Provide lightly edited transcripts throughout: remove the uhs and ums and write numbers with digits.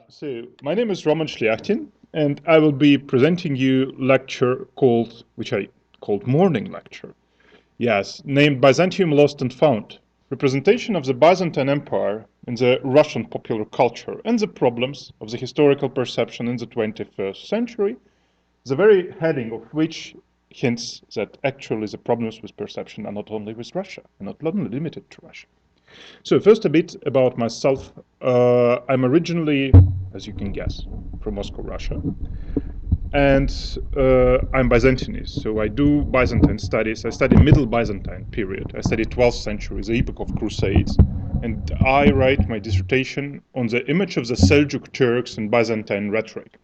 So my name is Roman Shliaktin, and I will be presenting you lecture which I called morning lecture. Yes, named Byzantium Lost and Found: Representation of the Byzantine Empire in the Russian popular culture and the problems of the historical perception in the 21st century, the very heading of which hints that actually the problems with perception are not only with Russia, and not only limited to Russia. So first a bit about myself. I'm originally, as you can guess, from Moscow, Russia, and I'm Byzantinist. So I do Byzantine studies. I study Middle Byzantine period. I study 12th century, the epoch of Crusades, and I write my dissertation on the image of the Seljuk Turks in Byzantine rhetoric.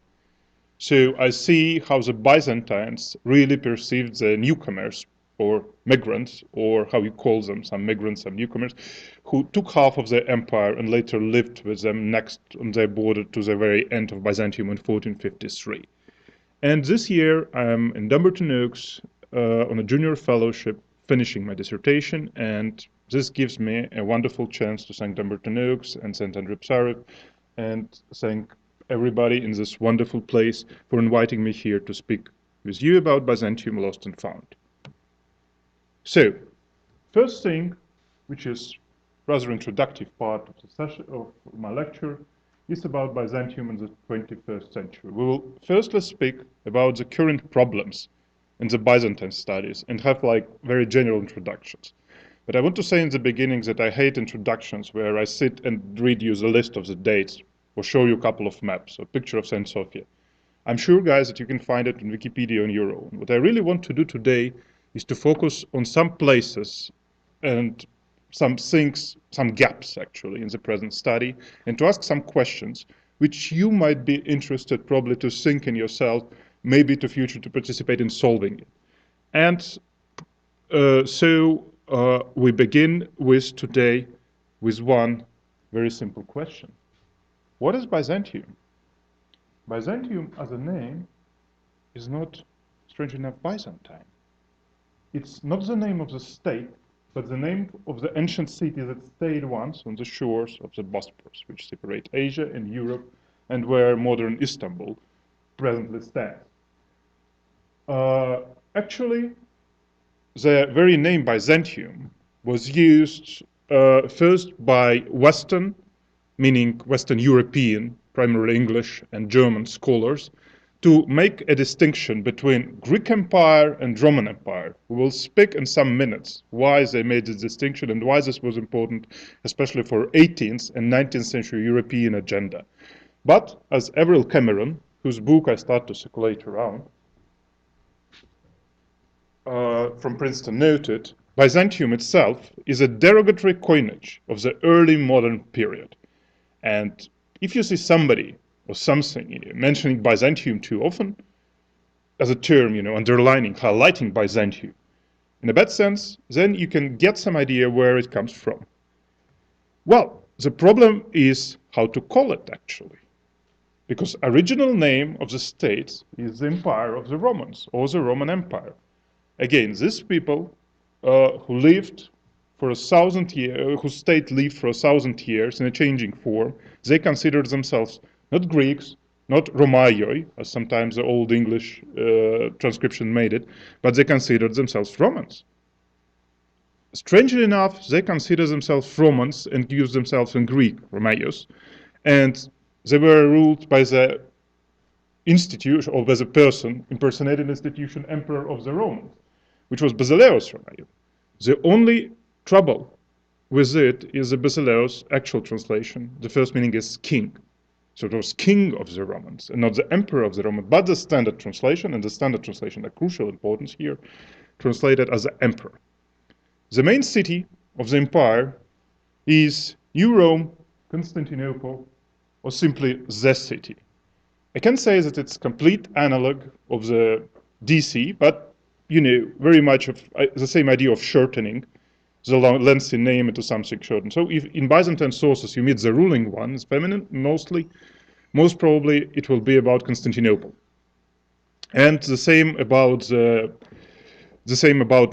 So I see how the Byzantines really perceived the newcomers or migrants, or how you call them, some migrants, some newcomers, who took half of their empire and later lived with them next on their border to the very end of Byzantium in 1453. And this year I'm in Dumbarton Oaks on a junior fellowship finishing my dissertation, and this gives me a wonderful chance to thank Dumbarton Oaks and St. Andrew Psarev and thank everybody in this wonderful place for inviting me here to speak with you about Byzantium Lost and Found. So, first thing, which is rather introductive part of the session of my lecture, is about Byzantium in the 21st century. We will firstly speak about the current problems in the Byzantine studies and have like very general introductions. But I want to say in the beginning that I hate introductions where I sit and read you the list of the dates or show you a couple of maps, a picture of St. Sophia. I'm sure, guys, that you can find it on Wikipedia on your own. What I really want to do today is to focus on some places and some things, some gaps actually in the present study, and to ask some questions which you might be interested probably to think in yourself, maybe to future to participate in solving it. And we begin with today with one very simple question. What is Byzantium? Byzantium as a name is not, strange enough, Byzantine. It's not the name of the state, but the name of the ancient city that stayed once on the shores of the Bosporus, which separate Asia and Europe, and where modern Istanbul presently stands. Actually, the very name Byzantium was used first by Western, meaning Western European, primarily English and German scholars, to make a distinction between Greek Empire and Roman Empire. We will speak in some minutes why they made this distinction and why this was important, especially for 18th and 19th century European agenda. But as Avril Cameron, whose book I start to circulate around, from Princeton noted, Byzantium itself is a derogatory coinage of the early modern period. And if you see somebody or something mentioning Byzantium too often, as a term, underlining, highlighting Byzantium, in a bad sense, then you can get some idea where it comes from. Well, the problem is how to call it actually. Because original name of the state is the Empire of the Romans, or the Roman Empire. Again, these people who lived for 1,000 years, whose state lived for 1,000 years in a changing form, they considered themselves not Greeks, not Romaioi, as sometimes the Old English transcription made it, but they considered themselves Romans. Strangely enough, they consider themselves Romans and use themselves in Greek, Romaios, and they were ruled by the institution, or by the person impersonating the institution, Emperor of the Romans, which was Basileus Romaeus. The only trouble with it is the Basileus actual translation. The first meaning is king. So it was king of the Romans, and not the emperor of the Romans, but the standard translation, and the standard translation, the crucial importance here, translated as the emperor. The main city of the empire is New Rome, Constantinople, or simply the city. I can say that it's complete analog of the DC, but very much of the same idea of shortening the lengthy name into something shortened. So if in Byzantine sources you meet the ruling one, it's feminine, most probably it will be about Constantinople. And the same about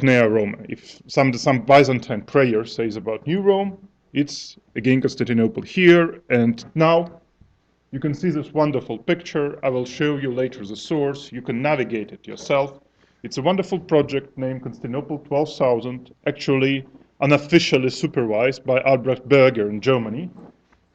Nea Roma. If some Byzantine prayer says about New Rome, it's again Constantinople here. And now You can see this wonderful picture. I will show you later the source. You can navigate it yourself. It's a wonderful project named Constantinople 12,000, actually unofficially supervised by Albrecht Berger in Germany.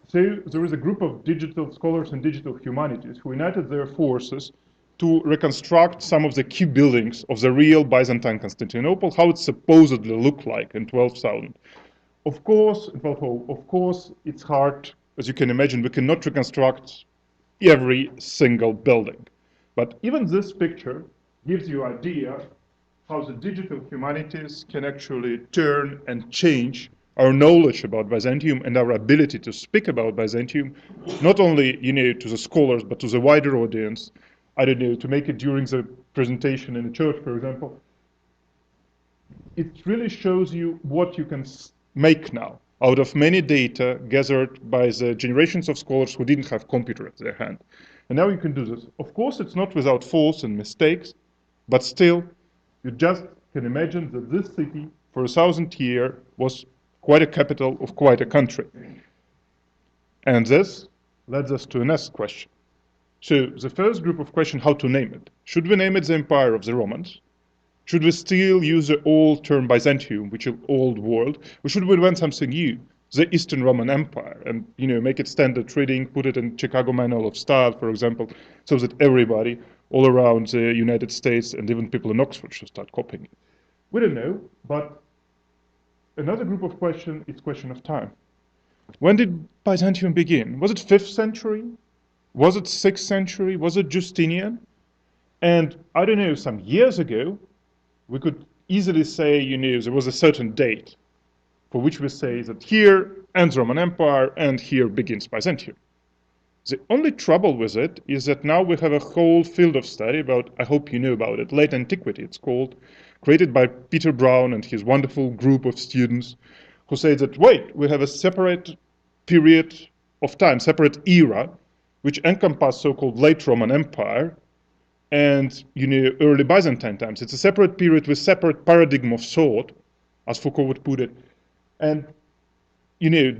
So there is a group of digital scholars and digital humanities who united their forces to reconstruct some of the key buildings of the real Byzantine Constantinople, how it supposedly looked like in 12,000. Of course, it's hard, as you can imagine, we cannot reconstruct every single building. But even this picture gives you an idea how the digital humanities can actually turn and change our knowledge about Byzantium and our ability to speak about Byzantium, not only to the scholars, but to the wider audience. I don't know, to make it during the presentation in the church, for example. It really shows you what you can make now out of many data gathered by the generations of scholars who didn't have computer at their hand. And now you can do this. Of course, it's not without faults and mistakes, but still, you just can imagine that this city for 1,000 years was quite a capital of quite a country. And this leads us to the next question. So the first group of questions, how to name it. Should we name it the Empire of the Romans? Should we still use the old term Byzantium, which is old world, or should we invent something new, the Eastern Roman Empire, and make it standard reading, put it in Chicago Manual of Style, for example, so that everybody all around the United States and even people in Oxford should start copying it? We don't know, but another group of questions is question of time. When did Byzantium begin? Was it 5th century? Was it 6th century? Was it Justinian? And I don't know, some years ago, we could easily say, there was a certain date for which we say that here ends Roman Empire and here begins Byzantium. The only trouble with it is that now we have a whole field of study about, I hope you know about it, late antiquity it's called, created by Peter Brown and his wonderful group of students who say that, wait, we have a separate period of time, separate era, which encompasses so-called late Roman Empire, and early Byzantine times. It's a separate period with separate paradigm of thought, as Foucault would put it, and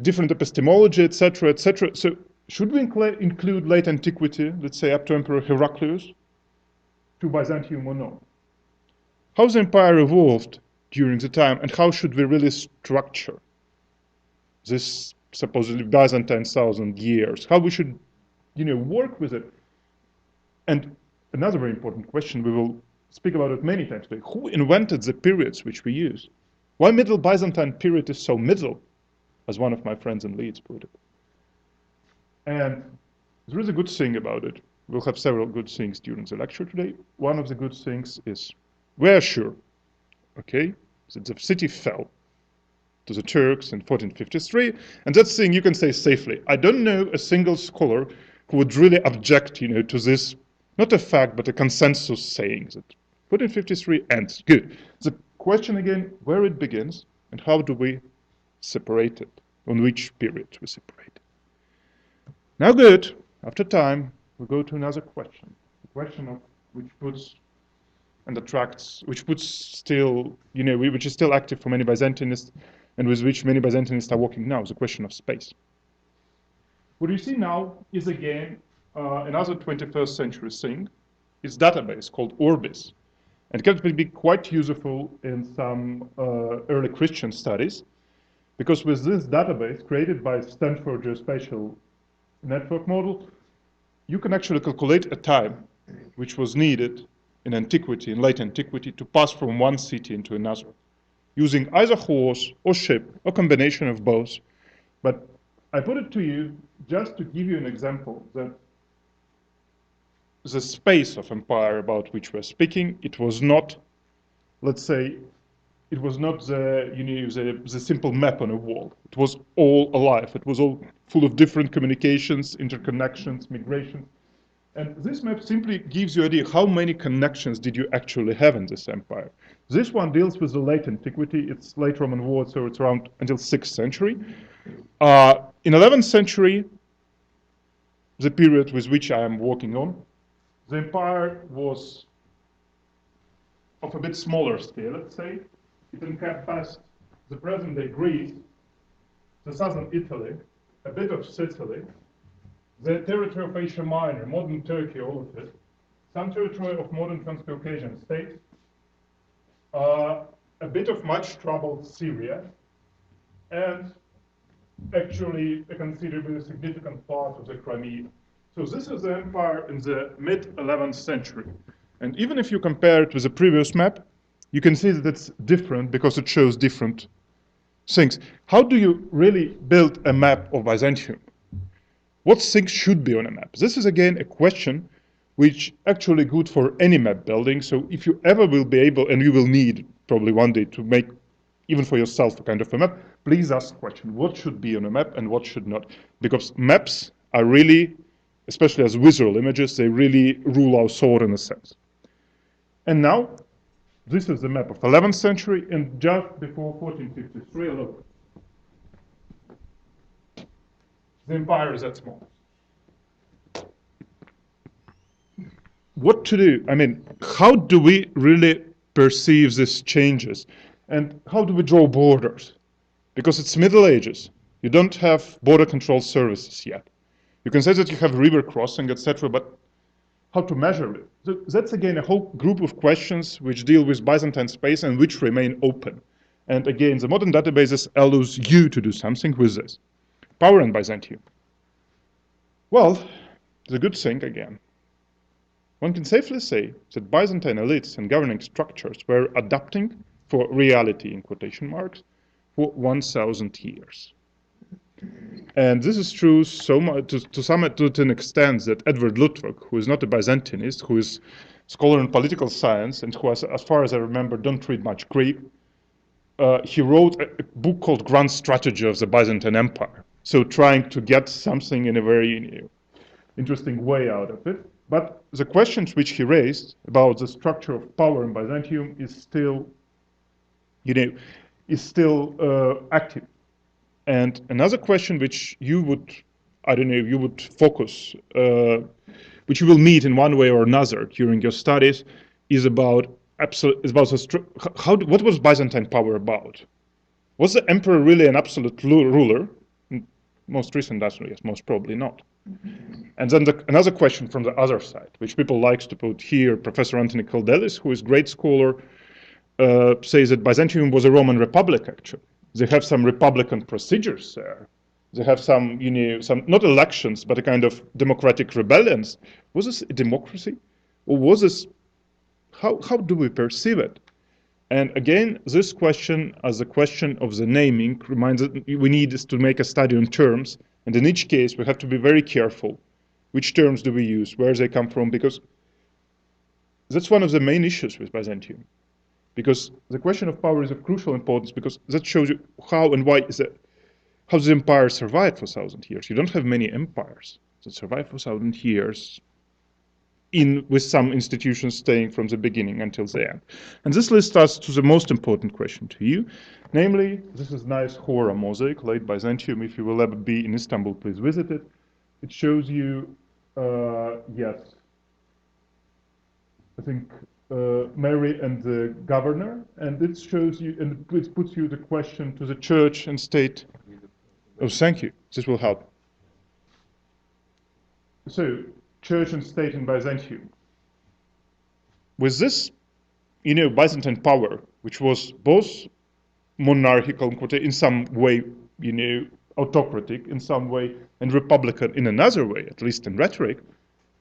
different epistemology, etc., etc. So should we include late antiquity, let's say up to Emperor Heraclius, to Byzantium or not? How the empire evolved during the time, and how should we really structure this supposedly Byzantine 1,000 years? How we should work with it? And another very important question, we will speak about it many times today. Who invented the periods which we use? Why Middle Byzantine period is so middle, as one of my friends in Leeds put it. And there is a good thing about it. We'll have several good things during the lecture today. One of the good things is, we're sure, okay, that the city fell to the Turks in 1453, and that thing you can say safely. I don't know a single scholar who would really object, to this, not a fact, but a consensus saying that 1453 ends. Good. The question again, where it begins, and how do we separate it? On which period we separate it? Now good, after time, we go to another question. The question of which puts and attracts, which puts still, which is still active for many Byzantinists, and with which many Byzantinists are working now, the question of space. What you see now is again another 21st century thing. It's a database called Orbis, and it can be quite useful in some early Christian studies, because with this database created by Stanford Geospatial Network model, you can actually calculate a time which was needed in antiquity, in late antiquity, to pass from one city into another, using either horse or ship or combination of both. But I put it to you just to give you an example that the space of empire about which we're speaking, it was not, let's say, it was not the simple map on a wall. It was all alive. It was all full of different communications, interconnections, migration. And this map simply gives you an idea how many connections did you actually have in this empire. This one deals with the late antiquity. It's late Roman world, so it's around until 6th century. In 11th century, the period with which I am working on, the empire was of a bit smaller scale, let's say. It encompassed the present-day Greece, the southern Italy, a bit of Sicily, the territory of Asia Minor, modern Turkey, all of it, some territory of modern Transcaucasian states, a bit of much troubled Syria, and actually a considerably significant part of the Crimea. So this is the empire in the mid-11th century. And even if you compare it with the previous map, you can see that it's different because it shows different things. How do you really build a map of Byzantium? What things should be on a map? This is again a question which actually good for any map building. So if you ever will be able, and you will need probably one day to make even for yourself a kind of a map, please ask the question, what should be on a map and what should not? Because maps are really, especially as visual images, they really rule our thought in a sense. And now, this is the map of 11th century, and just before 1453, look, the empire is that small. What to do? I mean, how do we really perceive these changes? And how do we draw borders? Because it's Middle Ages. You don't have border control services yet. You can say that you have river crossing, etc., but how to measure it? So that's again a whole group of questions which deal with Byzantine space and which remain open. And again, the modern databases allows you to do something with this. Power in Byzantium. Well, the good thing again. One can safely say that Byzantine elites and governing structures were adapting for reality, in quotation marks, for 1,000 years. And this is true so much, to an extent that Edward Ludwig, who is not a Byzantinist, who is a scholar in political science, and who, as far as I remember, don't read much Greek, he wrote a book called Grand Strategy of the Byzantine Empire. So trying to get something in a very interesting way out of it. But the questions which he raised about the structure of power in Byzantium is still, active. And another question which you would, you would focus, which you will meet in one way or another during your studies, is about what was Byzantine power about? Was the emperor really an absolute ruler? Most recent answer, yes, most probably not. And then another question from the other side, which people likes to put here, Professor Anthony Kaldelis, who is a great scholar, says that Byzantium was a Roman republic, actually. They have some republican procedures there. They have some, some, not elections, but a kind of democratic rebellions. Was this a democracy? Or was this, how do we perceive it? And again, this question, as the question of the naming, reminds us we need to make a study on terms. And in each case, we have to be very careful. Which terms do we use? Where they come from? Because that's one of the main issues with Byzantium. Because the question of power is of crucial importance, because that shows you how and why how the empire survived for 1,000 years. You don't have many empires that survive for 1,000 years with some institutions staying from the beginning until the end. And this leads us to the most important question to you. Namely, this is nice Hora mosaic, late Byzantium. If you will ever be in Istanbul, please visit it. It shows you, yes, I think Mary and the governor, and it shows you, and it puts you the question to the church and state. Oh, thank you. This will help. So, church and state in Byzantium. With this, Byzantine power, which was both monarchical in some way, autocratic in some way, and republican in another way, at least in rhetoric,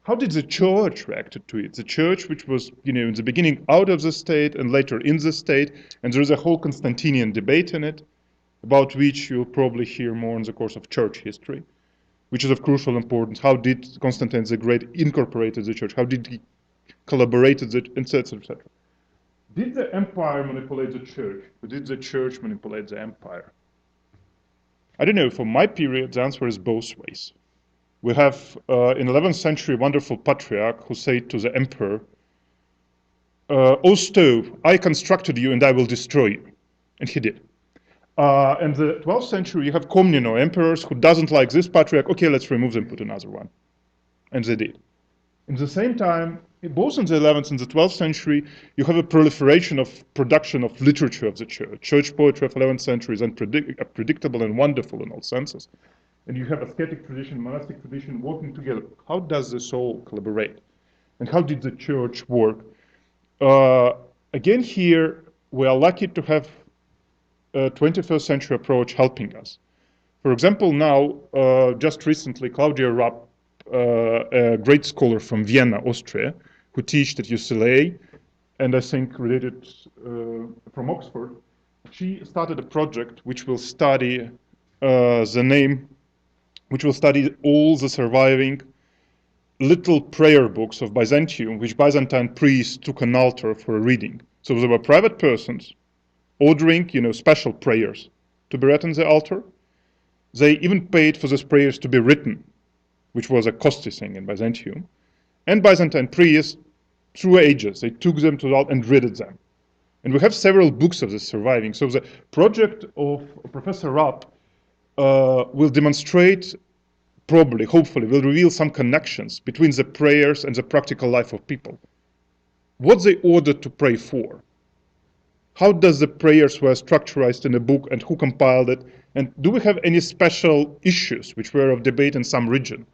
how did the church react to it? The church, which was, in the beginning out of the state and later in the state, and there is a whole Constantinian debate in it, about which you'll probably hear more in the course of church history, which is of crucial importance. How did Constantine the Great incorporate the church? How did he collaborate with it, etc., etc.? Did the empire manipulate the church, or did the church manipulate the empire? I don't know. For my period, the answer is both ways. We have, in 11th century, a wonderful patriarch who said to the emperor, "O stove, I constructed you and I will destroy you." And he did. In the 12th century, you have Komneno emperors who doesn't like this patriarch. Okay, let's remove them, put another one. And they did. In the same time, both in the 11th and the 12th century, you have a proliferation of production of literature of the church. Church poetry of 11th century is unpredictable and wonderful in all senses. and you have ascetic tradition, monastic tradition working together. How does this all collaborate? And how did the church work? Again, here, we are lucky to have a 21st century approach helping us. For example, now, just recently, Claudia Rapp, a great scholar from Vienna, Austria, who taught at UCLA, and I think related from Oxford, she started a project which will study which will study all the surviving little prayer books of Byzantium, which Byzantine priests took an altar for a reading. So there were private persons ordering, special prayers to be read on the altar. They even paid for these prayers to be written, which was a costly thing in Byzantium. And Byzantine priests, through ages, they took them to the altar and read them. And we have several books of this surviving. So the project of Professor Rapp will demonstrate, probably, hopefully, will reveal some connections between the prayers and the practical life of people. What they ordered to pray for. How does the prayers were structured in a book, and who compiled it? And do we have any special issues which were of debate in some region?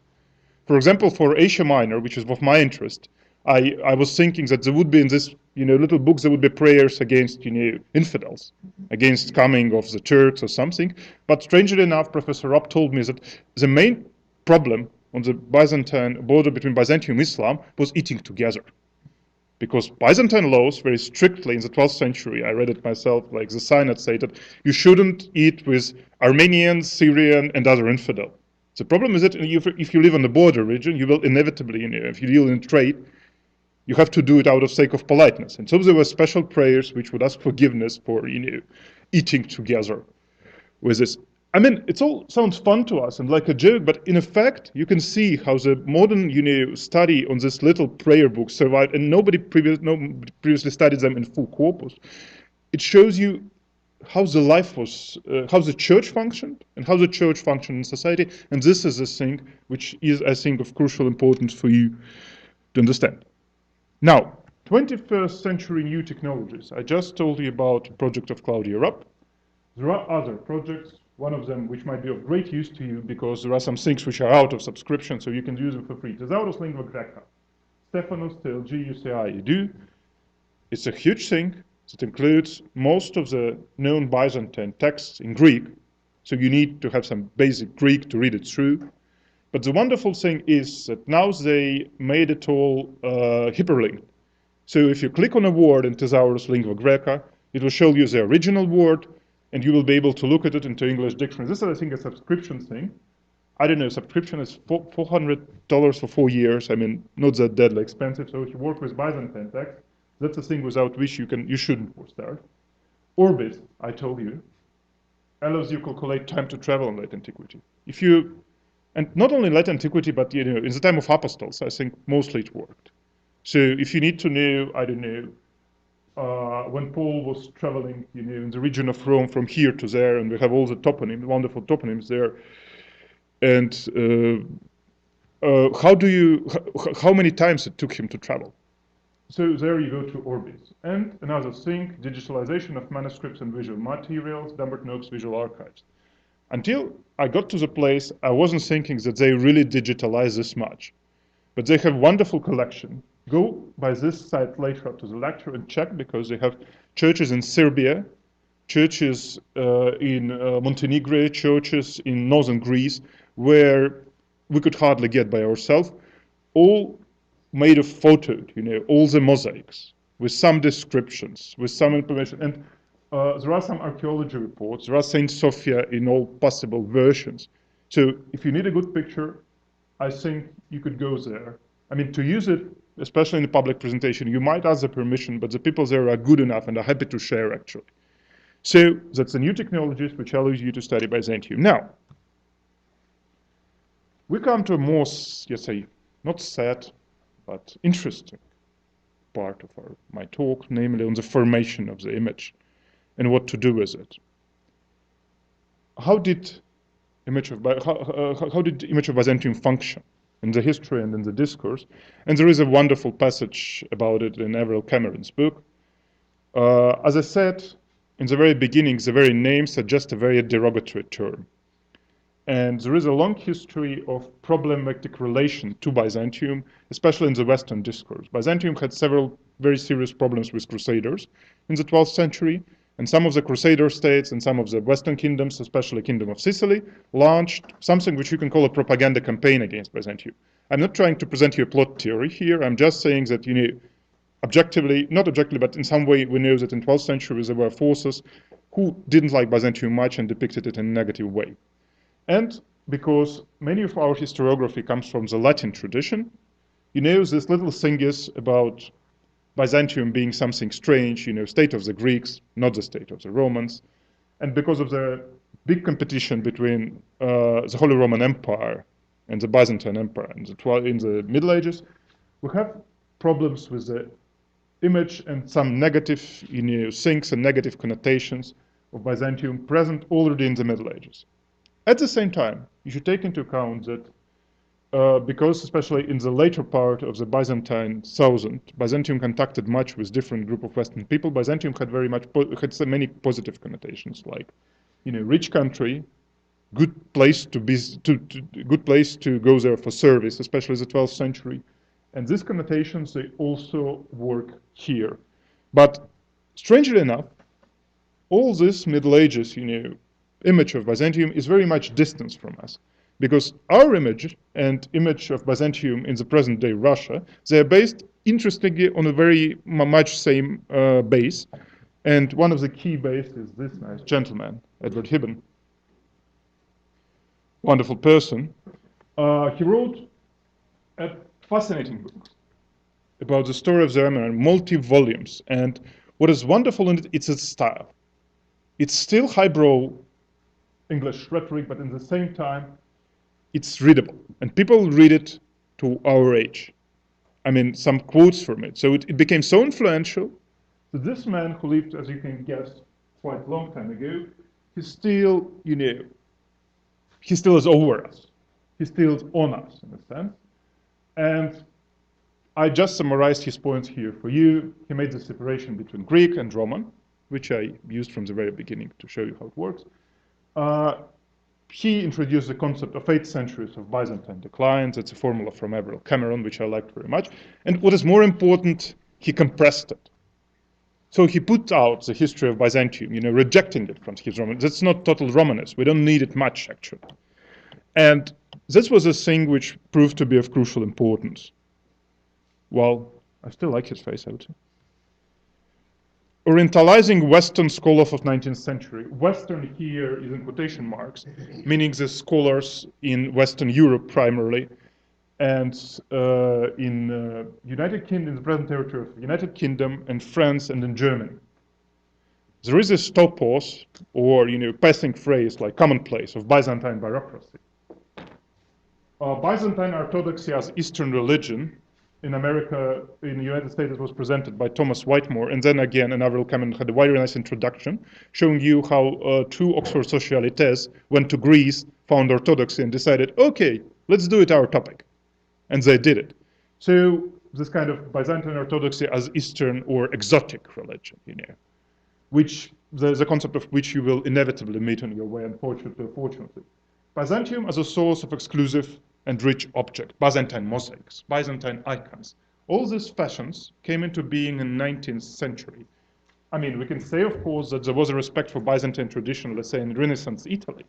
For example, for Asia Minor, which is of my interest, I was thinking that there would be in this, little books, there would be prayers against, infidels, against coming of the Turks or something. But strangely enough, Professor Rapp told me that the main problem on the Byzantine border between Byzantium and Islam was eating together. Because Byzantine laws very strictly in the 12th century, I read it myself, like the Synod said that you shouldn't eat with Armenian, Syrian, and other infidel. The problem is that if you live on the border region, you will inevitably, if you deal in trade, you have to do it out of sake of politeness. And so there were special prayers which would ask forgiveness for, eating together with this. I mean, it all sounds fun to us and like a joke, but in effect, you can see how the modern, study on this little prayer book survived, and nobody previously studied them in full corpus. It shows you how the life was, how the church functioned, and how the church functioned in society. And this is the thing which is, I think, of crucial importance for you to understand. Now, 21st century new technologies. I just told you about the project of Claudia Rapp. There are other projects, one of them which might be of great use to you because there are some things which are out of subscription, so you can use them for free. Thesaurus Lingua Greca. Stephanos TLG UCI Edu. It's a huge thing that includes most of the known Byzantine texts in Greek, so you need to have some basic Greek to read it through. But the wonderful thing is that now they made it all hyperlinked. So if you click on a word in Thesaurus Lingua Greca, it will show you the original word, and you will be able to look at it into English dictionary. This is, I think, a subscription thing. I don't know, subscription is $400 for 4 years. I mean, not that deadly expensive. So if you work with Byzantine text, that's a thing without which you shouldn't start. Orbis, I told you, allows you to calculate time to travel in late antiquity. And not only in late antiquity, but in the time of apostles, I think mostly it worked. So if you need to know, I don't know, when Paul was traveling, in the region of Rome from here to there, and we have all the toponyms, wonderful toponyms there. And how many times it took him to travel? So there you go to Orbis. And another thing, digitalization of manuscripts and visual materials, Dumbert Noakes Visual Archives. Until I got to the place, I wasn't thinking that they really digitalize this much. But they have wonderful collection. Go by this site later after the lecture and check, because they have churches in Serbia, churches in Montenegro, churches in northern Greece, where we could hardly get by ourselves, all made of photo, all the mosaics, with some descriptions, with some information. And there are some archaeology reports. There are Saint Sophia in all possible versions. So if you need a good picture, I think you could go there. I mean, to use it, especially in the public presentation, you might ask the permission, but the people there are good enough and are happy to share, actually. So that's the new technologies which allows you to study Byzantium. Now, we come to a more, let's say, not sad, but interesting part of my talk, namely on the formation of the image and what to do with it. How did the image of Byzantium function in the history and in the discourse? And there is a wonderful passage about it in Averell Cameron's book. As I said in the very beginning, the very name suggests a very derogatory term. And there is a long history of problematic relation to Byzantium, especially in the Western discourse. Byzantium had several very serious problems with crusaders in the 12th century, and some of the crusader states and some of the Western kingdoms, especially Kingdom of Sicily, launched something which you can call a propaganda campaign against Byzantium. I'm not trying to present you a plot theory here. I'm just saying that, objectively, not objectively, but in some way, we know that in 12th century there were forces who didn't like Byzantium much and depicted it in a negative way. And because many of our historiography comes from the Latin tradition, this little thing is about Byzantium being something strange, state of the Greeks, not the state of the Romans. And because of the big competition between the Holy Roman Empire and the Byzantine Empire in the Middle Ages, we have problems with the image and some negative things and negative connotations of Byzantium present already in the Middle Ages. At the same time, you should take into account that because especially in the later part of the Byzantine Thousand, Byzantium contacted much with different group of Western people. Byzantium had had so many positive connotations, like, rich country, good place to be, good place to go there for service, especially the 12th century. And these connotations, they also work here. But strangely enough, all this Middle Ages, image of Byzantium is very much distant from us, because our image and image of Byzantium in the present day Russia, they are based, interestingly, on a very much same base. And one of the key bases is this nice gentleman, Edward Gibbon. Wonderful person. He wrote a fascinating book about the story of the Empire, multi-volumes. And what is wonderful in it, it's its style. It's still highbrow English rhetoric, but in the same time, it's readable. And people read it to our age. I mean, some quotes from it. So it became so influential that this man who lived, as you can guess, quite a long time ago, he still, he still is over us. He still is on us, in a sense. And I just summarized his points here for you. He made the separation between Greek and Roman, which I used from the very beginning to show you how it works. He introduced the concept of 8 centuries of Byzantine decline. That's a formula from Averell Cameron, which I liked very much. And what is more important, he compressed it. So he put out the history of Byzantium, rejecting it from his Roman. That's not total Romanism. We don't need it much, actually. And this was a thing which proved to be of crucial importance. Well, I still like his face, I would say. Orientalizing Western scholars of 19th century. Western here is in quotation marks, meaning the scholars in Western Europe primarily, and in United Kingdom, the present territory of the United Kingdom, and France, and in Germany. There is a topos, or passing phrase like commonplace of Byzantine bureaucracy. Byzantine Orthodoxy as Eastern religion. In America, in the United States, it was presented by Thomas Whitmore, and then again, and Averell Cameron had a very nice introduction, showing you how 2 Oxford socialites went to Greece, found Orthodoxy, and decided, okay, let's do it our topic. And they did it. So this kind of Byzantine Orthodoxy as Eastern or exotic religion, which the concept of which you will inevitably meet on your way, unfortunately or fortunately. Byzantium as a source of exclusive and rich object, Byzantine mosaics, Byzantine icons. All these fashions came into being in the 19th century. I mean, we can say, of course, that there was a respect for Byzantine tradition, let's say in Renaissance Italy,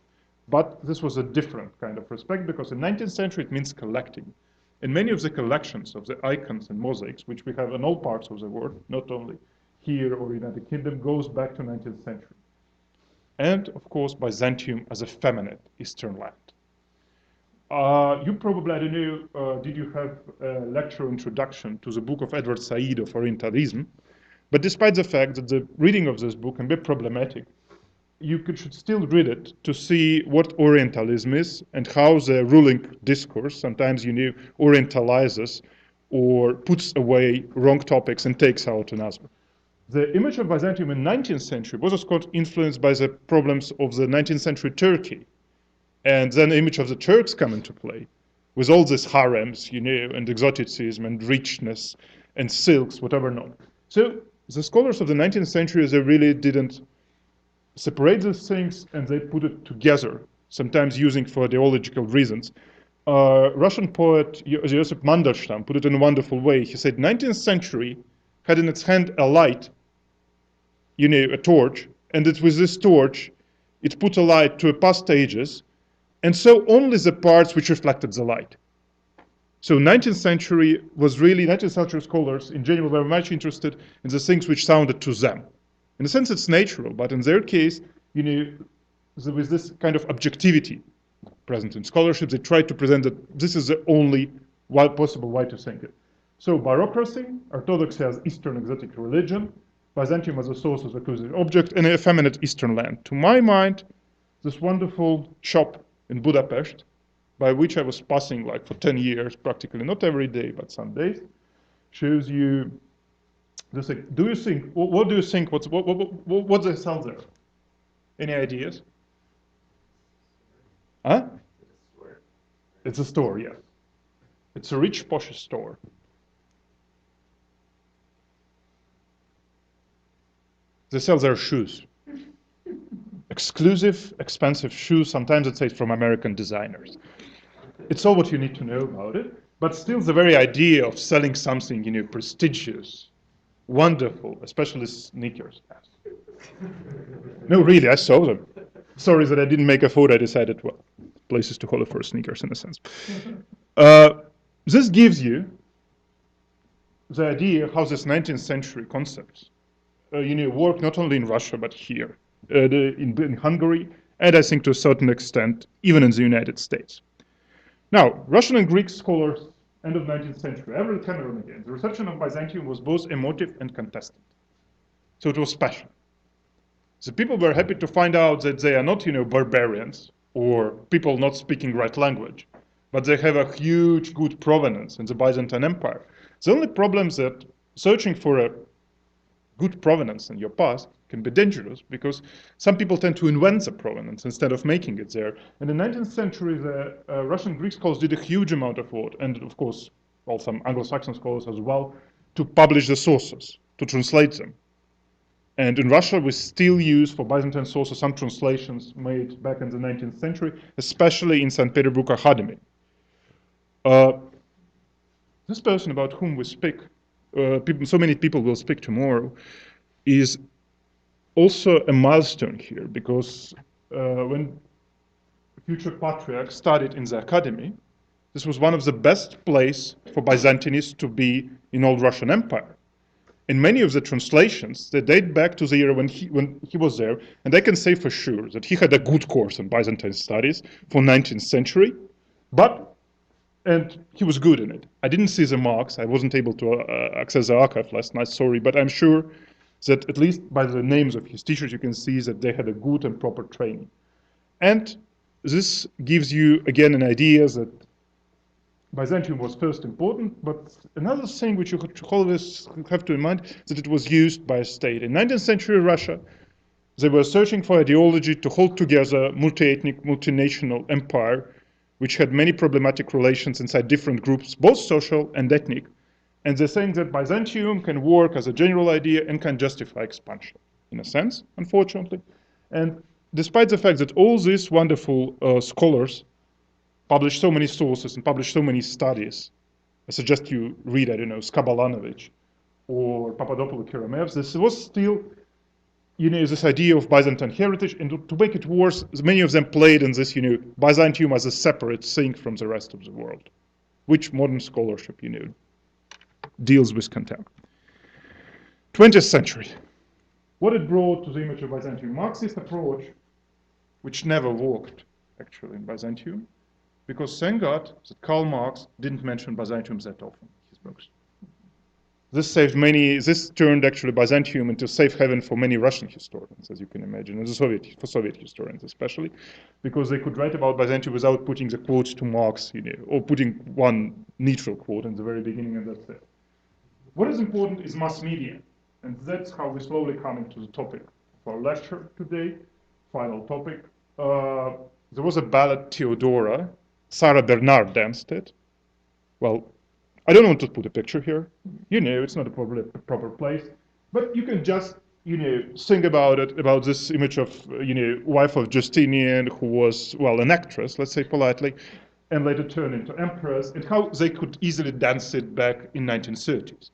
but this was a different kind of respect because in the 19th century it means collecting. And many of the collections of the icons and mosaics, which we have in all parts of the world, not only here or United Kingdom, goes back to 19th century. And, of course, Byzantium as a feminine Eastern land. You probably, I don't know, did you have a lecture introduction to the book of Edward Said of Orientalism? But despite the fact that the reading of this book can be problematic, you should still read it to see what Orientalism is and how the ruling discourse sometimes, orientalizes or puts away wrong topics and takes out another. The image of Byzantium in the 19th century was, of course, influenced by the problems of the 19th century Turkey. And then the image of the Turks come into play with all these harems, and exoticism and richness and silks, whatever not. So the scholars of the 19th century, they really didn't separate these things and they put it together sometimes using for ideological reasons. Russian poet Josip Mandelstam put it in a wonderful way. He said, 19th century had in its hand a light, a torch, and it with this torch, it put a light to past ages, and so only the parts which reflected the light. So 19th century was really, 19th century scholars in general were much interested in the things which sounded to them. In a sense, it's natural, but in their case, with this kind of objectivity present in scholarship, they tried to present that this is the only possible way to think it. So bureaucracy, orthodoxy as Eastern exotic religion, Byzantium as a source of accused object, and an effeminate Eastern land. To my mind, this wonderful shop in Budapest, by which I was passing like for 10 years, practically not every day, but some days, shows you this. Do you think? What do you think? What they sell there? Any ideas? Huh? It's a store, yes. It's a rich, posh store. They sell their shoes. Exclusive, expensive shoes. Sometimes it says from American designers. It's all what you need to know about it. But still, the very idea of selling something, prestigious, wonderful, especially sneakers. No, really, I saw them. Sorry that I didn't make a photo. I decided, well, places to holler for sneakers in a sense. This gives you the idea how this 19th century concepts work not only in Russia but here, in Hungary, and I think to a certain extent even in the United States. Now, Russian and Greek scholars, end of 19th century, Avril Cameron again, the reception of Byzantium was both emotive and contested. So it was special. The people were happy to find out that they are not, barbarians or people not speaking right language, but they have a huge good provenance in the Byzantine Empire. The only problem is that searching for a good provenance in your past can be dangerous because some people tend to invent the provenance instead of making it there. In the 19th century, the Russian Greek scholars did a huge amount of work, and of course, well, some Anglo-Saxon scholars as well, to publish the sources, to translate them. And in Russia, we still use for Byzantine sources some translations made back in the 19th century, especially in St. Petersburg Academy. This person about whom we speak, so many people will speak tomorrow, is also a milestone here because when future patriarch studied in the academy, this was one of the best places for Byzantinists to be in old Russian Empire. In many of the translations, they date back to the year when he was there, and I can say for sure that he had a good course in Byzantine studies for 19th century, and he was good in it. I didn't see the marks. I wasn't able to access the archive last night, sorry, but I'm sure that at least by the names of his teachers, you can see that they had a good and proper training. And this gives you, again, an idea that Byzantium was first important, but another thing which you always have to in mind is that it was used by a state. In 19th century Russia, they were searching for ideology to hold together multi-ethnic, multinational empire, which had many problematic relations inside different groups, both social and ethnic. And they're saying that Byzantium can work as a general idea and can justify expansion, in a sense, unfortunately. And despite the fact that all these wonderful scholars published so many sources and published so many studies, I suggest you read, I don't know, Skabalanovic or Papadopoulou Keramev, this was still, this idea of Byzantine heritage, and to make it worse, many of them played in this, Byzantium as a separate thing from the rest of the world, which modern scholarship, deals with contempt. 20th century. What it brought to the image of Byzantium? Marxist approach, which never worked, actually, in Byzantium, because thank God that Karl Marx didn't mention Byzantium that often in his books. This turned actually Byzantium into safe haven for many Russian historians, as you can imagine, and for Soviet historians especially, because they could write about Byzantium without putting the quotes to Marx, or putting one neutral quote in the very beginning, and that's it. What is important is mass media, and that's how we slowly come into the topic of our lecture today, final topic. There was a ballad, Theodora. Sarah Bernard danced it. Well, I don't want to put a picture here. It's not a proper place. But you can just think about it, about this image of, wife of Justinian, who was, well, an actress, let's say politely, and later turned into empress, and how they could easily dance it back in 1930s.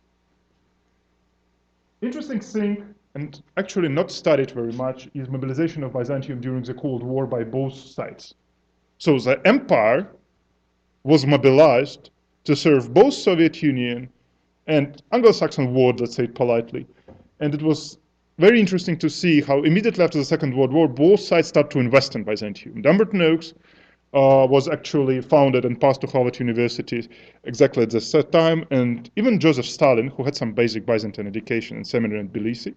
Interesting thing, and actually not studied very much, is mobilization of Byzantium during the Cold War by both sides. So the empire was mobilized to serve both Soviet Union and Anglo-Saxon world, let's say it politely. And it was very interesting to see how immediately after the Second World War, both sides start to invest in Byzantium. Dumbarton Oaks was actually founded and passed to Harvard University exactly at this time. And even Joseph Stalin, who had some basic Byzantine education in Seminary in Tbilisi,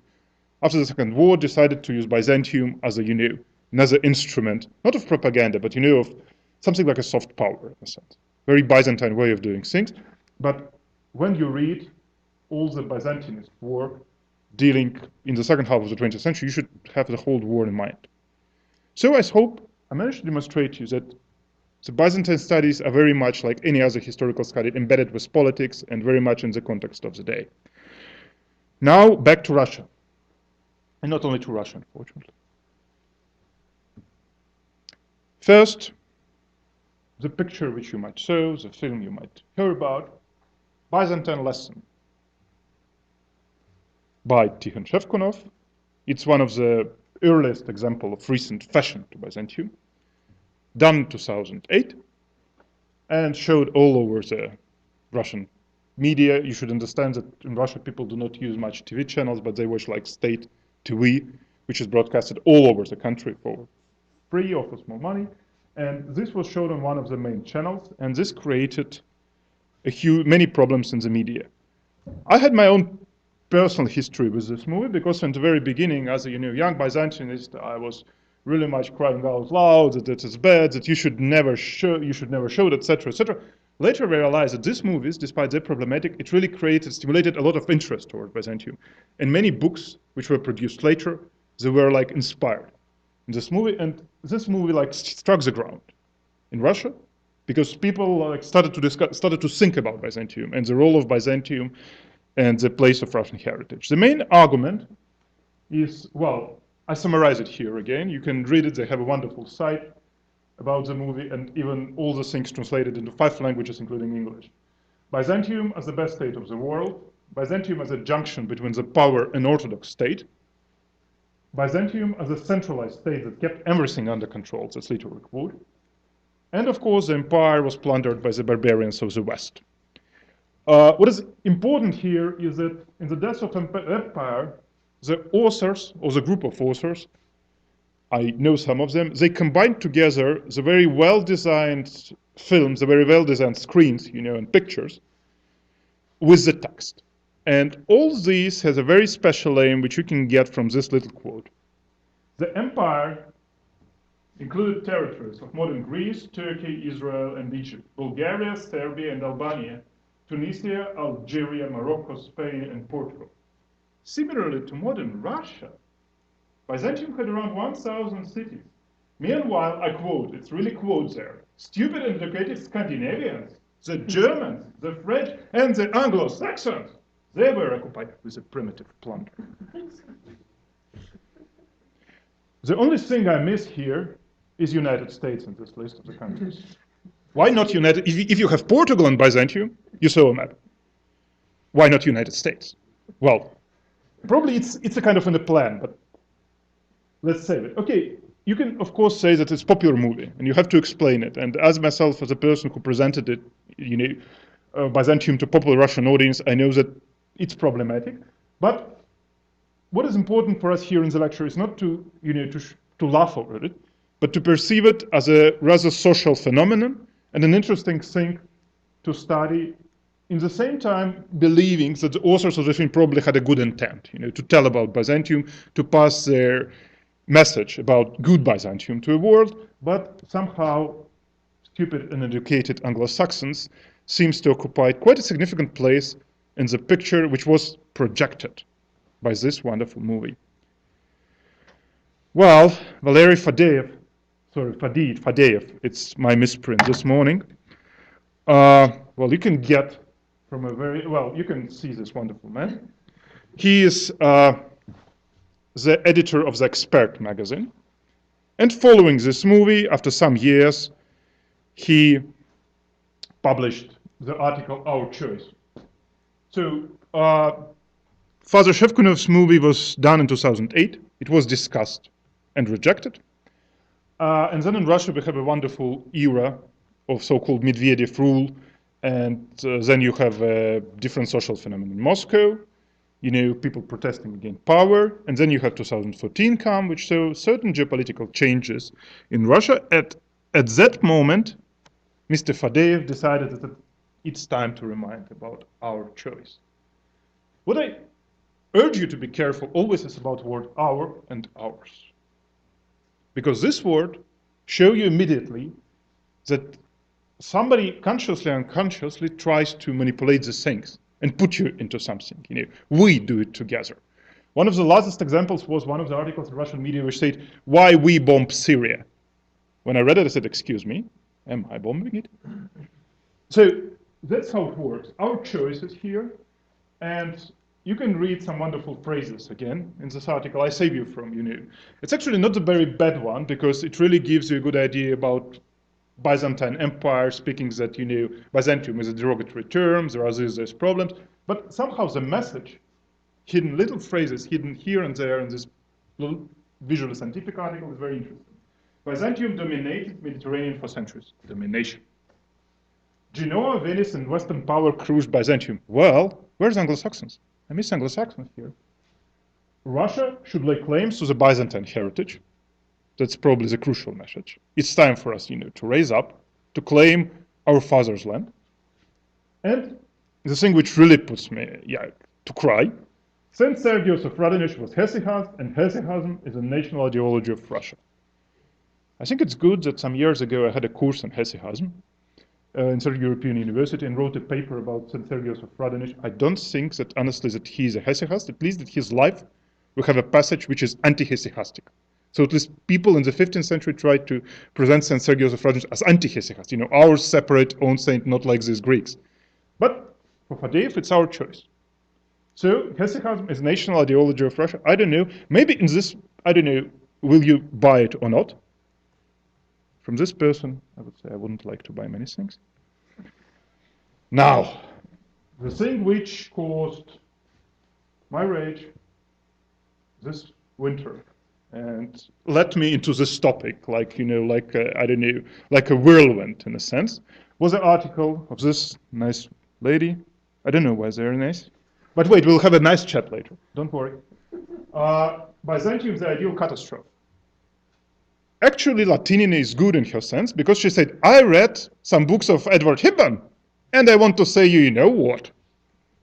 after the Second War, decided to use Byzantium as a, another instrument, not of propaganda, but, of something like a soft power, in a sense. Very Byzantine way of doing things. But when you read all the Byzantinist work dealing in the second half of the 20th century, you should have the whole war in mind. So I hope I managed to demonstrate to you that the Byzantine studies are very much like any other historical study, embedded with politics and very much in the context of the day. Now back to Russia. And not only to Russia, unfortunately. First, the picture which you might show, the film you might hear about, Byzantine Lesson by Tikhon Shevkunov. It's one of the earliest examples of recent fashion to Byzantium, done in 2008, and showed all over the Russian media. You should understand that in Russia people do not use much TV channels, but they watch like state TV, which is broadcasted all over the country for free or for small money. And this was shown on one of the main channels, and this created many problems in the media. I had my own personal history with this movie because from the very beginning, as a young Byzantinist, I was really much crying out loud that it is bad, that you should never show it, etc., etc. Later, I realized that these movies, despite their problematic, it really stimulated a lot of interest toward Byzantium. And many books which were produced later, they were like inspired in this movie, and this movie like struck the ground in Russia because people like started to think about Byzantium and the role of Byzantium and the place of Russian heritage. The main argument is, well, I summarize it here again. You can read it. They have a wonderful site about the movie and even all the things translated into 5 languages, including English. Byzantium as the best state of the world. Byzantium as a junction between the power and Orthodox state. Byzantium as a centralized state that kept everything under control. That's literally a quote. And of course, the empire was plundered by the barbarians of the West. What is important here is that in the death of empire, the authors, or the group of authors, I know some of them, they combined together the very well-designed films, the very well-designed screens, and pictures, with the text. And all this has a very special aim, which you can get from this little quote. The empire included territories of modern Greece, Turkey, Israel, and Egypt, Bulgaria, Serbia, and Albania, Tunisia, Algeria, Morocco, Spain, and Portugal. Similarly to modern Russia, Byzantium had around 1,000 cities. Meanwhile, I quote, it's really quote there, stupid and educated Scandinavians, the Germans, the French, and the Anglo-Saxons, they were occupied with a primitive plunder. The only thing I miss here is United States in this list of the countries. Why not United? If you have Portugal and Byzantium, you saw a map. Why not United States? Well, probably it's a kind of in the plan, but let's save it. Okay, you can of course say that it's a popular movie, and you have to explain it. And as myself, as a person who presented it, Byzantium to popular Russian audience, I know that it's problematic. But what is important for us here in the lecture is not to laugh over it, but to perceive it as a rather social phenomenon and an interesting thing to study, in the same time believing that the authors of the film probably had a good intent, to tell about Byzantium, to pass their message about good Byzantium to the world, but somehow stupid and educated Anglo-Saxons seems to occupy quite a significant place in the picture which was projected by this wonderful movie. Well, Valery Fadeev, it's my misprint this morning. Well, you can get from you can see this wonderful man. He is the editor of the Expert magazine. And following this movie, after some years, he published the article Our Choice. So Father Shevkunov's movie was done in 2008. It was discussed and rejected. And then in Russia, we have a wonderful era of so-called Medvedev rule. And then you have a different social phenomenon in Moscow, people protesting against power. And then you have 2014 come, which shows certain geopolitical changes in Russia. At that moment, Mr. Fadeev decided that it's time to remind about our choice. What I urge you to be careful always is about the word our and ours. Because this word shows you immediately that somebody consciously or unconsciously tries to manipulate the things and put you into something. We do it together. One of the latest examples was one of the articles in Russian media which said, why we bomb Syria. When I read it, I said, excuse me, am I bombing it? So that's how it works. Our choice is here, and you can read some wonderful phrases again in this article. I save you from, It's actually not a very bad one because it really gives you a good idea about Byzantine Empire, speaking that, Byzantium is a derogatory term, there are these problems, but somehow the message, hidden little phrases, hidden here and there in this little visually scientific article is very interesting. Byzantium dominated Mediterranean for centuries. Domination. Genoa, Venice, and Western power crushed Byzantium. Well, where's Anglo-Saxons? I miss Anglo-Saxons here. Russia should lay claims to the Byzantine heritage. That's probably the crucial message. It's time for us, to raise up, to claim our father's land. And the thing which really puts me, to cry, Saint Sergius of Radonezh was Hesychast, and Hesychasm is a national ideology of Russia. I think it's good that some years ago I had a course on Hesychasm in Sergio European University and wrote a paper about Saint Sergius of Radonezh. I don't think that, honestly, that he's a Hesychast, at least that his life will have a passage which is anti-Hesychastic. So at least people in the 15th century tried to present Saint Sergius of Radonezh as anti-Hesychast, our separate own saint, not like these Greeks. But for Fadeev, it's our choice. So Hesychasm is national ideology of Russia. I don't know. Maybe in this, will you buy it or not? From this person, I would say I wouldn't like to buy many things. Now, the thing which caused my rage this winter and led me into this topic, like a whirlwind in a sense, was an article of this nice lady. I don't know why they're nice. But wait, we'll have a nice chat later. Don't worry. Byzantium, the ideal catastrophe. Actually, Latinina is good in her sense because she said, I read some books of Edward Hibben, and I want to say you know what.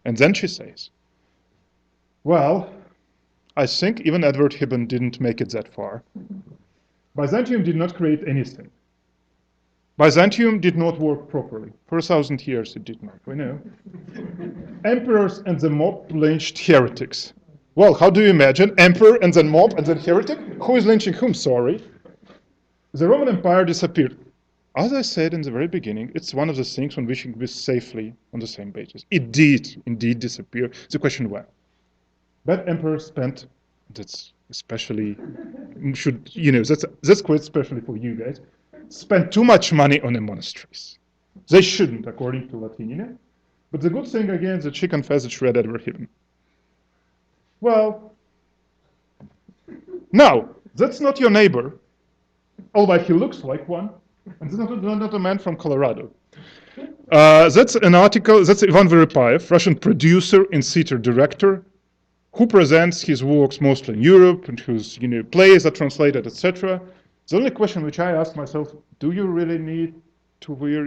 And then she says, well, I think even Edward Hibben didn't make it that far. Byzantium did not create anything. Byzantium did not work properly. For 1,000 years it did not, we know. Emperors and the mob lynched heretics. Well, how do you imagine? Emperor and then mob and then heretic? Who is lynching whom? Sorry. The Roman Empire disappeared. As I said in the very beginning, it's one of the things on which we can be safely on the same basis. It did indeed disappear. The question when. Bad emperors spent, that's especially, that's quite especially for you guys, spent too much money on the monasteries. They shouldn't, according to Latinina. But the good thing, again, is that she confessed that she read Edward Hibben. Well, now, that's not your neighbor, although he looks like one, and that's not a man from Colorado. That's an article, that's Ivan Veripiev, Russian producer and theater director, who presents his works mostly in Europe, and whose plays are translated, etc. The only question which I ask myself, do you really need to wear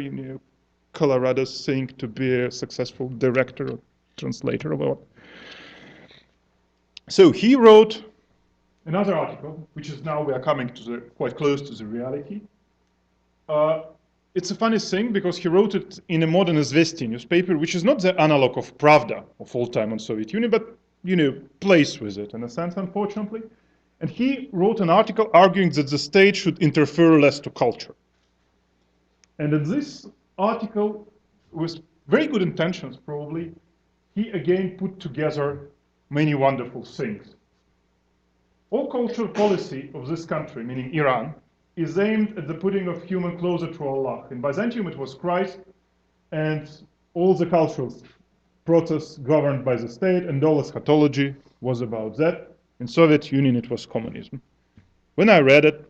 Colorado thing to be a successful director or translator or what? So he wrote another article, which is now we are coming to quite close to the reality. It's a funny thing because he wrote it in a modern Izvestia newspaper, which is not the analog of Pravda of all time on Soviet Union, but plays with it in a sense, unfortunately. And he wrote an article arguing that the state should interfere less to culture. And in this article, with very good intentions probably, he again put together many wonderful things. All cultural policy of this country, meaning Iran, is aimed at the putting of human closer to Allah. In Byzantium, it was Christ, and all the cultural process governed by the state, and all eschatology was about that. In Soviet Union, it was communism. When I read it,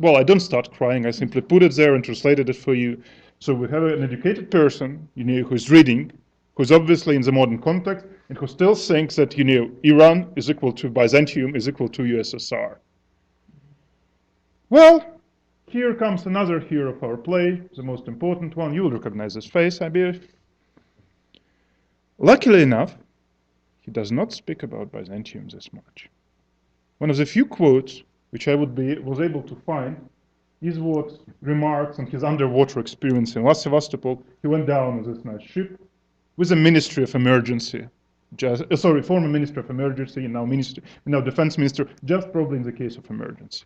well, I don't start crying. I simply put it there and translated it for you. So we have an educated person, who's reading, who's obviously in the modern context, and who still thinks that, Iran is equal to Byzantium is equal to USSR. Well, here comes another hero of our play, the most important one. You will recognize his face, I believe. Luckily enough, he does not speak about Byzantium this much. One of the few quotes which I was able to find is what remarks on his underwater experience in Sevastopol. He went down on this nice ship with a Ministry of Emergency, former Minister of Emergency, and now Defense Minister, just probably in the case of emergency.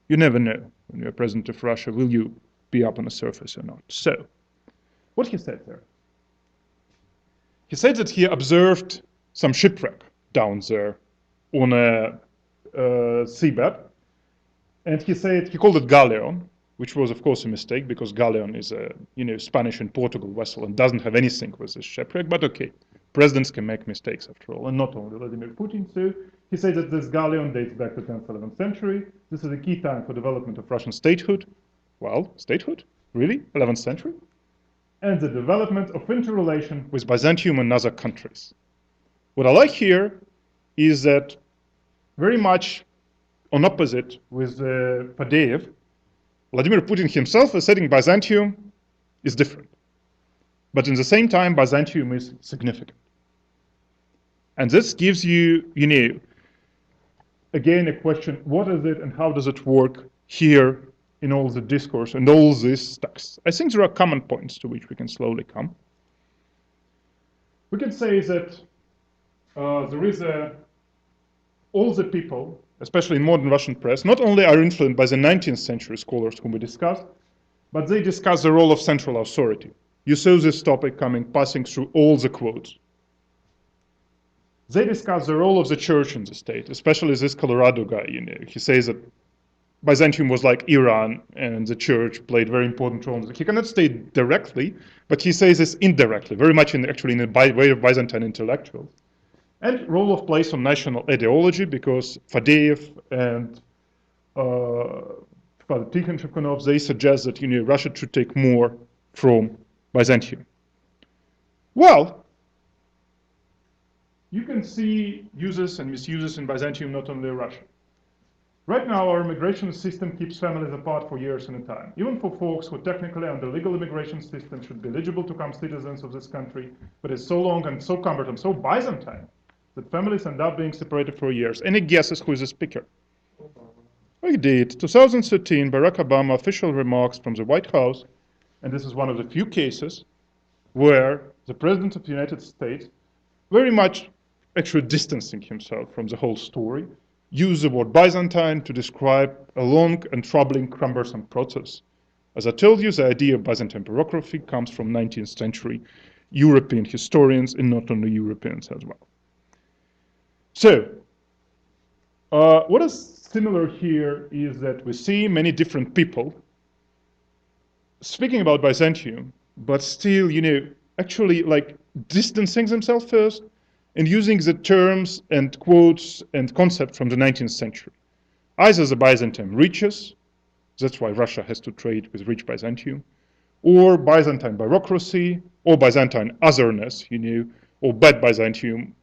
You never know when you're president of Russia, will you be up on the surface or not? So, what he said there? He said that he observed some shipwreck down there on a seabed, and he called it galleon, which was of course a mistake because galleon is a Spanish and Portugal vessel and doesn't have anything with this shipwreck. But okay, presidents can make mistakes after all, and not only Vladimir Putin. So he said that this galleon dates back to 10th, 11th century. This is a key time for development of Russian statehood. Well, statehood? Really? 11th century? And the development of interrelation with Byzantium and other countries. What I like here is that very much on opposite with Fadeev, Vladimir Putin himself is saying Byzantium is different. But in the same time, Byzantium is significant. And this gives you, again, a question, what is it and how does it work here in all the discourse and all these texts? I think there are common points to which we can slowly come. We can say that there is all the people, especially in modern Russian press, not only are influenced by the 19th century scholars whom we discussed, but they discuss the role of central authority. You saw this topic passing through all the quotes. They discuss the role of the church in the state, especially this Colorado guy, he says that Byzantium was like Iran and the church played a very important role. He cannot state directly, but he says this indirectly, very much in the way of Byzantine intellectuals. And role of place on national ideology, because Fadeev and Father Tikhon, they suggest that Russia should take more from Byzantium. Well, you can see uses and misuses in Byzantium, not only Russia. Right now, our immigration system keeps families apart for years at a time. Even for folks who technically under legal immigration system should be eligible to become citizens of this country, but it's so long and so cumbersome, so Byzantine, that families end up being separated for years. Any guesses who is the speaker? We did. 2013, Barack Obama official remarks from the White House, and this is one of the few cases where the President of the United States, very much actually distancing himself from the whole story, used the word Byzantine to describe a long and troubling, cumbersome process. As I told you, the idea of Byzantine bureaucracy comes from 19th century European historians, and not only Europeans as well. So, what is similar here is that we see many different people speaking about Byzantium, but still, actually distancing themselves first and using the terms and quotes and concepts from the 19th century. Either the Byzantine riches, that's why Russia has to trade with rich Byzantium, or Byzantine bureaucracy, or Byzantine otherness, or bad Byzantium.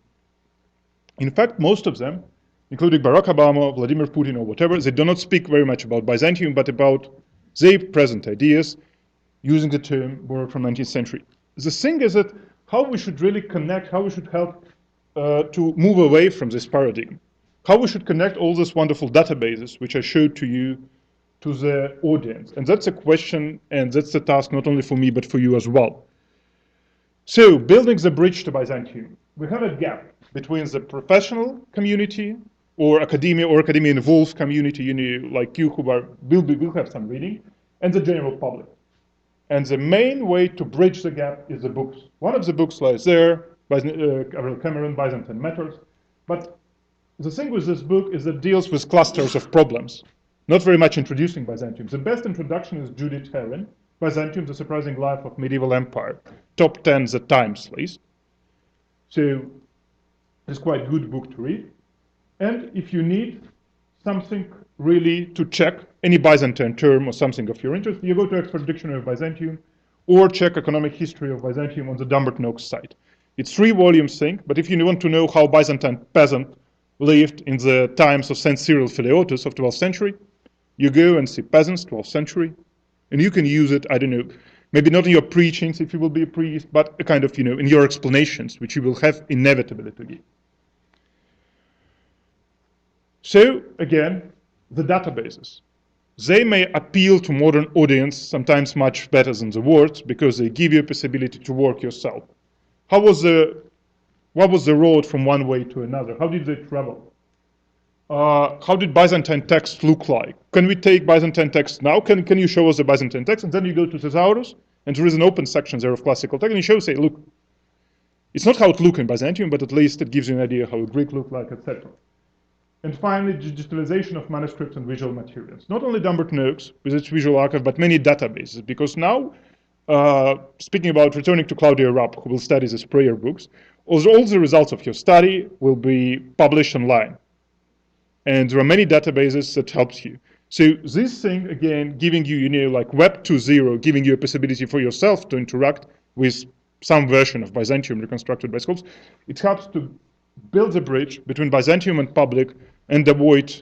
In fact, most of them, including Barack Obama, Vladimir Putin, or whatever, they do not speak very much about Byzantium, but about their present ideas, using the term borrowed from 19th century. The thing is that how we should really connect, how we should help to move away from this paradigm, how we should connect all these wonderful databases, which I showed to you, to the audience. And that's a question, and that's the task not only for me, but for you as well. So, building the bridge to Byzantium. We have a gap between the professional community or academia-involved community, like you who will have some reading, and the general public. And the main way to bridge the gap is the books. One of the books lies there, by Cameron, Byzantine Matters. But The thing with this book is that it deals with clusters of problems, not very much introducing Byzantium. The best introduction is Judith Herrin, Byzantium, The Surprising Life of Medieval Empire, top 10 The Times list. So it's quite a good book to read. And if you need something really to check, any Byzantine term or something of your interest, you go to Oxford Dictionary of Byzantium or check Economic History of Byzantium on the Dumbert-Knox site. It's 3-volume thing, but if you want to know how Byzantine peasant lived in the times of Saint Cyril Phileotus of 12th century, you go and see peasants, 12th century, and you can use it, I don't know, maybe not in your preachings if you will be a priest, but a kind of, in your explanations, which you will have inevitably to give. So, again, the databases. They may appeal to modern audience sometimes much better than the words because they give you a possibility to work yourself. What was the road from one way to another? How did they travel? How did Byzantine text look like? Can we take Byzantine text now? Can you show us the Byzantine text? And then you go to Thesaurus, and there is an open section there of classical text, and you show, say, look, it's not how it looked in Byzantium, but at least it gives you an idea how Greek looked like, etc. And finally, digitalization of manuscripts and visual materials. Not only Dumbert-Knox with its visual archive, but many databases, because now, speaking about returning to Claudia Rapp, who will study these prayer books, all the results of your study will be published online. And there are many databases that helps you. So this thing, again, giving you, like Web 2.0, giving you a possibility for yourself to interact with some version of Byzantium reconstructed by scholars, it helps to build a bridge between Byzantium and public and avoid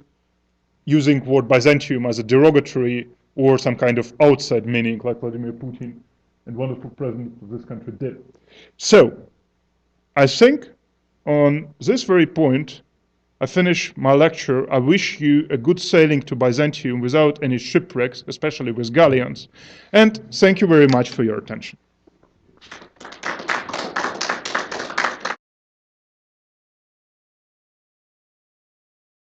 using word Byzantium as a derogatory or some kind of outside meaning like Vladimir Putin and wonderful president of this country did. So I think on this very point, I finish my lecture. I wish you a good sailing to Byzantium without any shipwrecks, especially with galleons. And thank you very much for your attention.